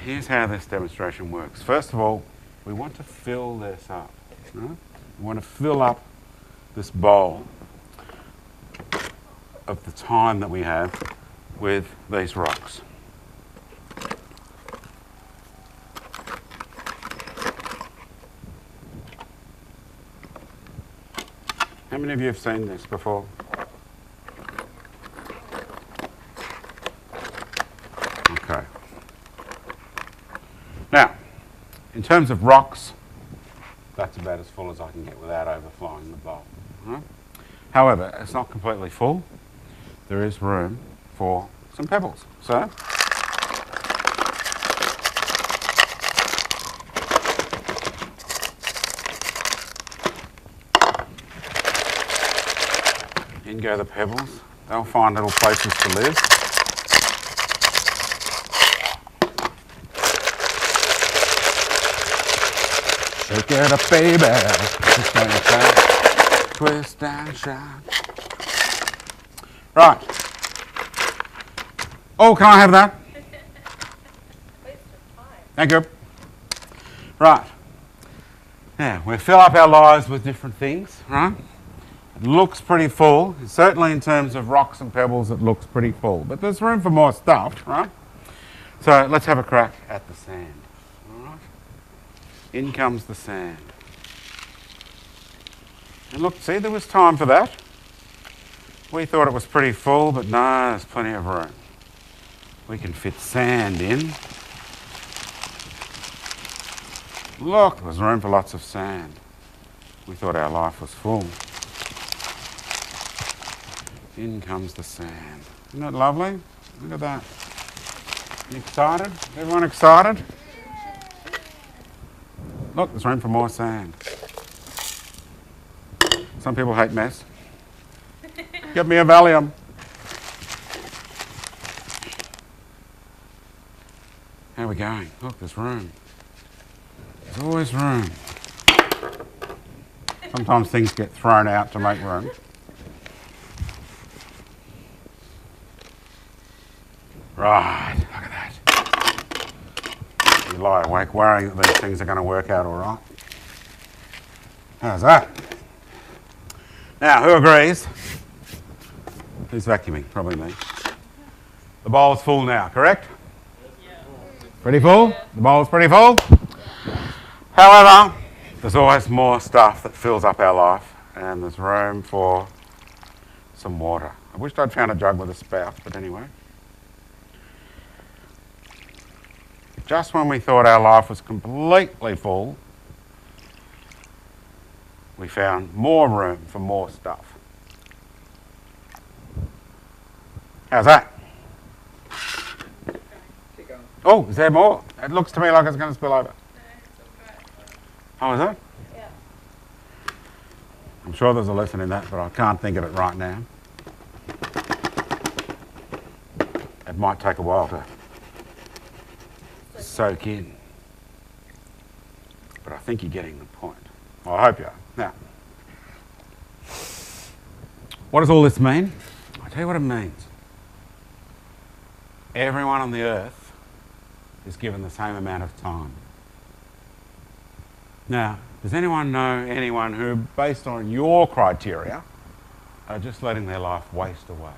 here's how this demonstration works. First of all, we want to fill this up. Right? We want to fill up this bowl of the time that we have with these rocks. How many of you have seen this before? Okay. Now, in terms of rocks, that's about as full as I can get without overflowing the bowl. Right? However, it's not completely full. There is room for some pebbles. So, in go the pebbles. They'll find little places to live. Shake it up, baby. Twist and shout. Twist and shout. Right. Oh, can I have that? Thank you. Right. Now, we fill up our lives with different things, right? It looks pretty full. Certainly in terms of rocks and pebbles, it looks pretty full. But there's room for more stuff, right? So let's have a crack at the sand. All right. In comes the sand. And look, see, there was time for that. We thought it was pretty full, but no, there's plenty of room. We can fit sand in. Look, there's room for lots of sand. We thought our life was full. In comes the sand. Isn't that lovely? Look at that. You excited? Everyone excited? Look, there's room for more sand. Some people hate mess. Get me a Valium. How are we going? Look, there's room. There's always room. Sometimes things get thrown out to make room. Right, look at that. You lie awake worrying that these things are going to work out all right. How's that? Now, who agrees? Who's vacuuming? Probably me. The bowl's full now, correct? Yeah. Pretty full? The bowl's pretty full? However, there's always more stuff that fills up our life, and there's room for some water. I wished I'd found a jug with a spout, but anyway. Just when we thought our life was completely full, we found more room for more stuff. How's that? Keep going. Oh, is there more? It looks to me like it's going to spill over. Oh, is it? Yeah. I'm sure there's a lesson in that, but I can't think of it right now. It might take a while to soak in. But I think you're getting the point. Well, I hope you are. Now, what does all this mean? I'll tell you what it means. Everyone on the earth is given the same amount of time. Now, does anyone know anyone who, based on your criteria, are just letting their life waste away?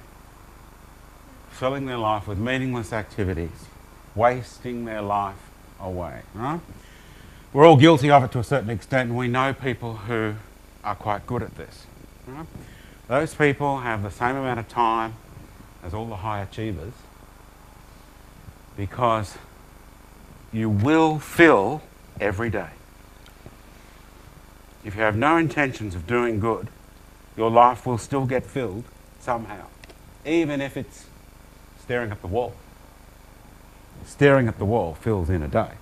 Filling their life with meaningless activities, wasting their life away, right? We're all guilty of it to a certain extent, and we know people who are quite good at this, right? Those people have the same amount of time as all the high achievers, because you will fill every day. If you have no intentions of doing good, your life will still get filled somehow, even if it's staring at the wall. Staring at the wall fills in a day.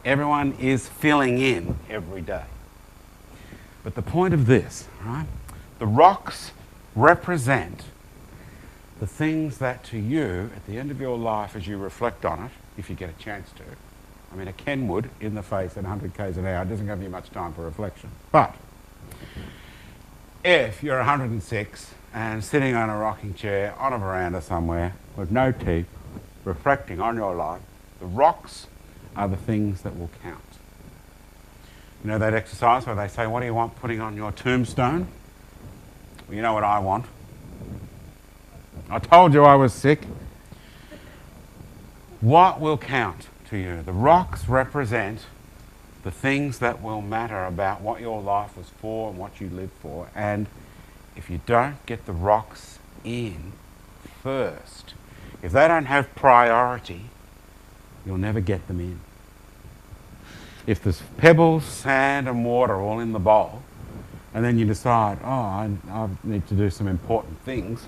Everyone is filling in every day. But the point of this, right? The rocks represent the things that to you, at the end of your life, as you reflect on it, if you get a chance to, I mean, a Kenwood in the face at 100 k's an hour doesn't give you much time for reflection. But if you're 106 and sitting on a rocking chair on a veranda somewhere with no teeth, reflecting on your life, The rocks are the things that will count. You know that exercise where they say, what do you want putting on your tombstone? Well, you know what I want. I told you I was sick. What will count to you? The rocks represent the things that will matter about what your life was for and what you live for. And if you don't get the rocks in first, if they don't have priority, you'll never get them in. If there's pebbles, sand and water all in the bowl, and then you decide, oh, I need to do some important things,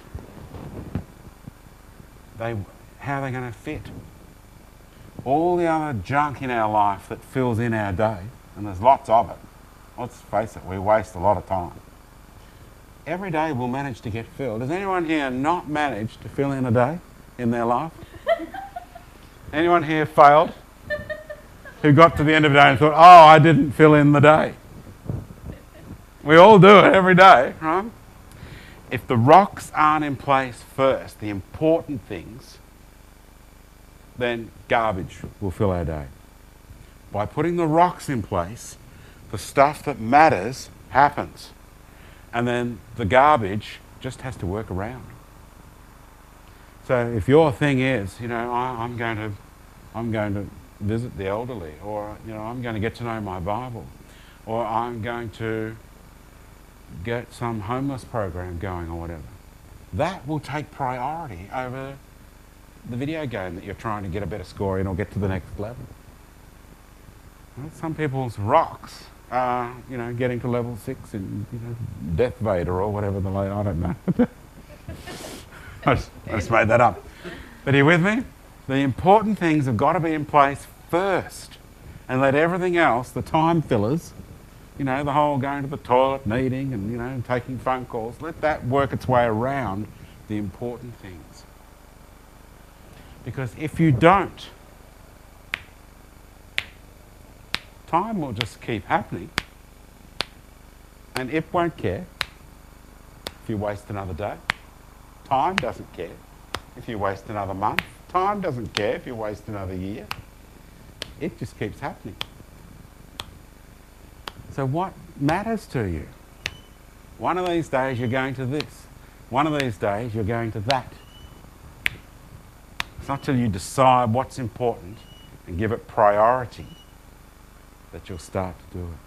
how are they going to fit? All the other junk in our life that fills in our day, and there's lots of it, let's face it, we waste a lot of time. Every day we'll manage to get filled. Has anyone here not managed to fill in a day in their life? Anyone here failed? Who got to the end of the day and thought, oh, I didn't fill in the day. We all do it every day, right? If the rocks aren't in place first, the important things, then garbage will fill our day. By putting the rocks in place, the stuff that matters happens. And then the garbage just has to work around. So if your thing is, I'm going to visit the elderly, or I'm going to get to know my Bible, or I'm going to get some homeless program going, or whatever, that will take priority over the video game that you're trying to get a better score in or get to the next level. Well, some people's rocks are, getting to level 6 in, Death Vader or whatever I don't know. I just made that up. But are you with me? The important things have got to be in place first, and let everything else, the time fillers, the whole going to the toilet and eating and, taking phone calls, let that work its way around the important things. Because if you don't, time will just keep happening, and it won't care if you waste another day. Time doesn't care if you waste another month. Time doesn't care if you waste another year. It just keeps happening. So what matters to you? One of these days you're going to this. One of these days you're going to that. It's not till you decide what's important and give it priority that you'll start to do it.